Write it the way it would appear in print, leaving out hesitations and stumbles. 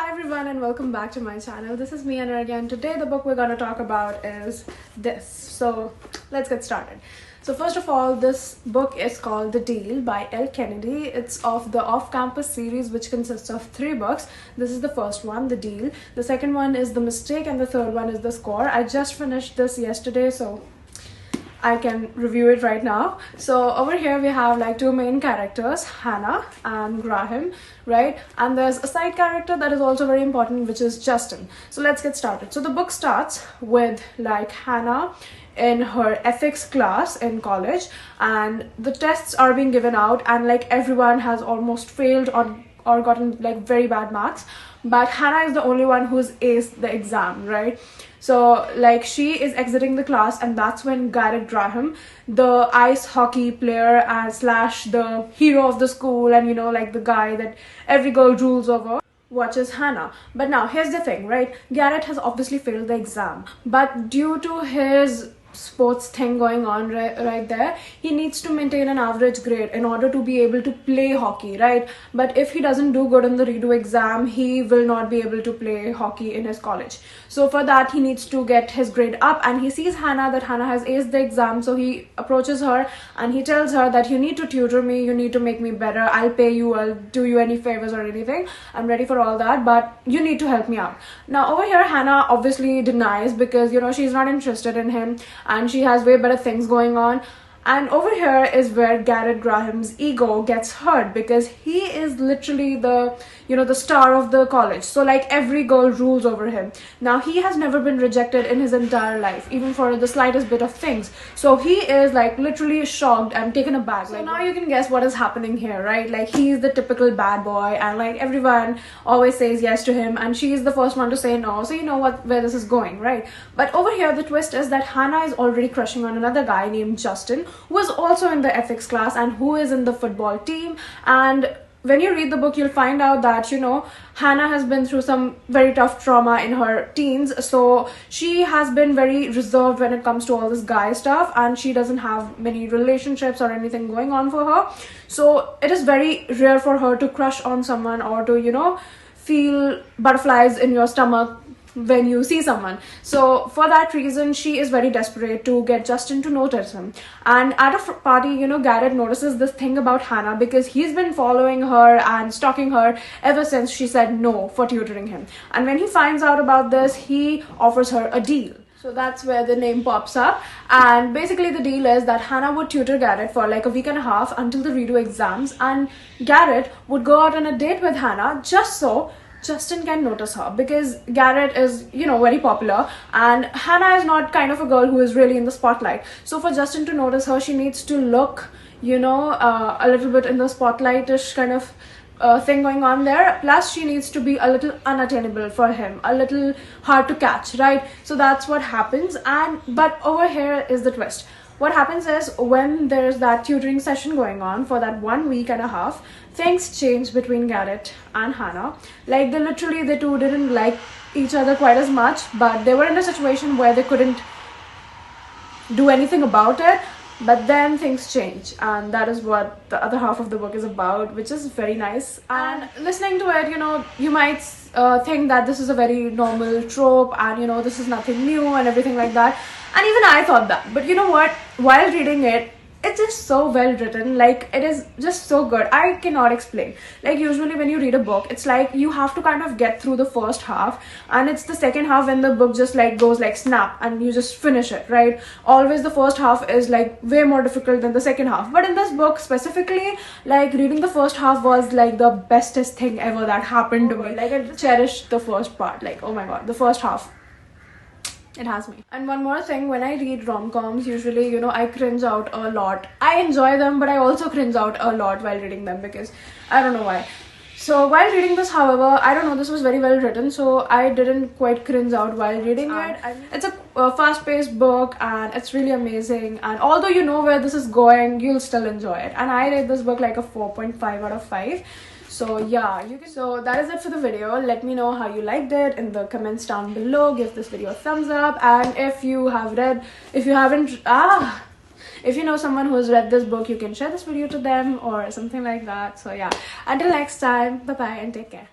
Hi everyone and welcome back to my channel. This is me Anurag and today the book we're going to talk about is this. So let's get started. So first of all, this book is called The Deal by Elle Kennedy. It's of the off-campus series which consists of 3 books. This is the first one, The Deal. The second one is The Mistake and the third one is The Score. I just finished this yesterday, so I can review it right now. So over here we have like 2 main characters, Hannah and Graham, right? And there's a side character that is also very important, which is Justin. So let's get started. So the book starts with like Hannah in her ethics class in college, and the tests are being given out, and like everyone has almost failed or gotten like very bad marks, but Hannah is the only one who's aced the exam, right? So like she is exiting the class, and that's when Garret Graham, the ice hockey player and slash the hero of the school, and you know, like the guy that every girl drools over, watches Hannah. But now here's the thing, right? Garret has obviously failed the exam, but due to his sports thing going on right there, he needs to maintain an average grade in order to be able to play hockey, right? But if he doesn't do good in the redo exam, he will not be able to play hockey in his college. So for that, he needs to get his grade up, and he sees Hannah that Hannah has aced the exam, so he approaches her and he tells her that you need to tutor me, you need to make me better, I'll pay you, I'll do you any favors or anything, I'm ready for all that, but you need to help me out. Now over here, Hannah obviously denies because, you know, she's not interested in him and she has way better things going on. And over here is where Garret Graham's ego gets hurt, because he is literally the, you know, the star of the college. So like every girl rules over him. Now he has never been rejected in his entire life, even for the slightest bit of things. So he is like literally shocked and taken aback. So like, now you can guess what is happening here, right? Like he's the typical bad boy, and like everyone always says yes to him, and she is the first one to say no. So you know where this is going, right? But over here the twist is that Hannah is already crushing on another guy named Justin, who is also in the ethics class and who is in the football team. And when you read the book, you'll find out that, you know, Hannah has been through some very tough trauma in her teens, so she has been very reserved when it comes to all this guy stuff, and she doesn't have many relationships or anything going on for her. So it is very rare for her to crush on someone or to, you know, feel butterflies in your stomach when you see someone. So for that reason, she is very desperate to get Justin to notice him. And at a party, you know, Garret notices this thing about Hannah, because he's been following her and stalking her ever since she said no for tutoring him. And when he finds out about this, he offers her a deal. So that's where the name pops up, and basically the deal is that Hannah would tutor Garret for like a week and a half until the redo exams, and Garret would go out on a date with Hannah just so Justin can notice her, because Garret is, you know, very popular and Hannah is not kind of a girl who is really in the spotlight. So for Justin to notice her, she needs to look, you know, a little bit in the spotlightish kind of thing going on there. Plus she needs to be a little unattainable for him, a little hard to catch, right? So that's what happens. And but over here is the twist. What happens is, when there's that tutoring session going on for that 1 week and a half, things change between Garret and Hannah. Like the two didn't like each other quite as much, but they were in a situation where they couldn't do anything about it. But then things change, and that is what the other half of the book is about, which is very nice. And listening to it, you know, you might think that this is a very normal trope and, you know, this is nothing new and everything like that. And even I thought that. But you know what? While reading it, it's just so well written. Like, it is just so good. I cannot explain. Like, usually when you read a book, it's like you have to kind of get through the first half, and it's the second half when the book just like goes like snap and you just finish it, right? Always the first half is like way more difficult than the second half. But in this book specifically, like reading the first half was like the bestest thing ever that happened to me. Like, I cherished the first part. Like, oh my god, the first half, it has me. And one more thing, when I read rom-coms, usually, you know, I cringe out a lot. I enjoy them, but I also cringe out a lot while reading them, because I don't know why. So while reading this, however, I don't know, this was very well written, so I didn't quite cringe out while reading it. It's a fast-paced book, and it's really amazing, and although you know where this is going, you'll still enjoy it. And I rate this book like a 4.5 out of 5. So yeah, so that is it for the video. Let me know how you liked it in the comments down below. Give this video a thumbs up, and if you know someone who has read this book, you can share this video to them or something like that. So yeah, until next time, bye bye and take care.